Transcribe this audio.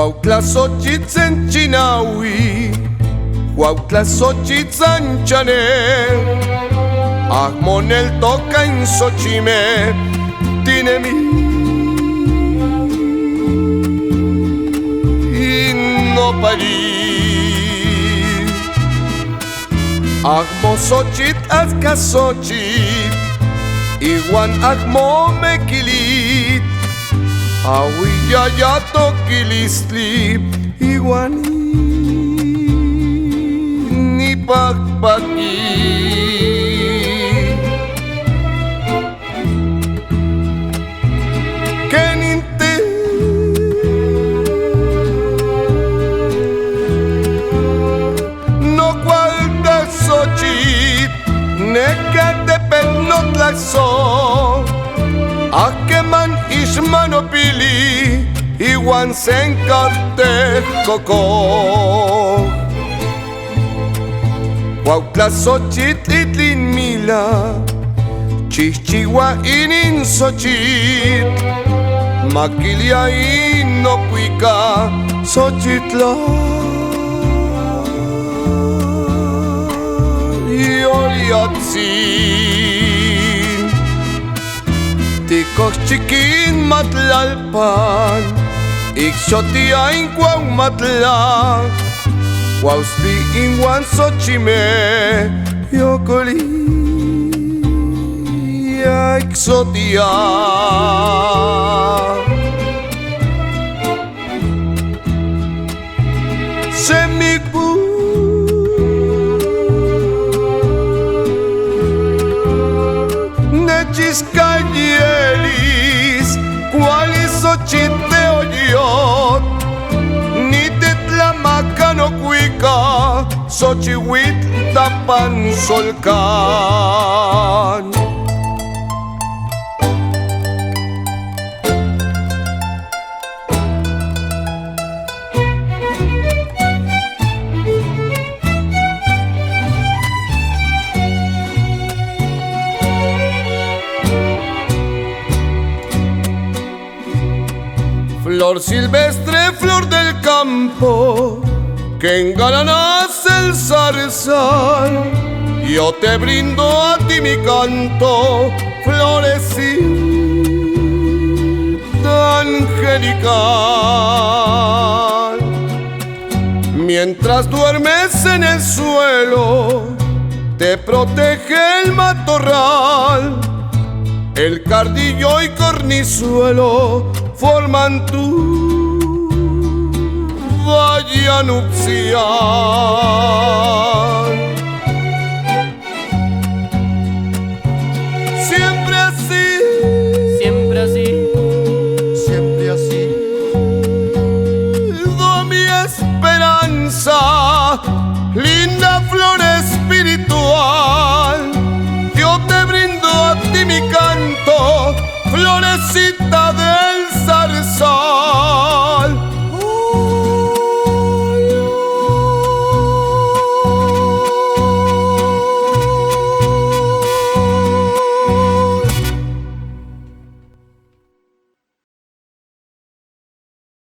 Huautla Xochitzen Chinahui, Huautla Xochitzen Chanel, Ahmonel toca en Xochime, Tinemi y no parí. Ahmo Xochit Azka Xochit, Iguan Ahmo Mekilit, Ahuilla ya toquilistli, igual ni pakpaki. Keninte no cualta Xochit, nekate penotlaxo. Akeman ismano pili, iwan senkate koko. Huautla Xochit itlin mila, chichiwa inin Xochit, maquilia ino puica Xochitla. Yoliatzin Tikok chikin matlalpan, Ixotia in Cuau matla, Huaustli in Wan Xochime, Yocoli Ixotia. Semikbu Nechiscayelis, cualis Xochite oyot, ni tetlamacano cuica, Xochihuit tapan solcan. Flor silvestre, flor del campo, que engalanas el zarzal. Yo te brindo a ti mi canto, florecita angelical. Mientras duermes en el suelo, te protege el matorral. El cardillo y cornizuelo forman tu valla nupcial. Siempre así, siempre así, siempre así, do mi esperanza, linda flor espiritual. Yo te brindo a ti mi canto, florecita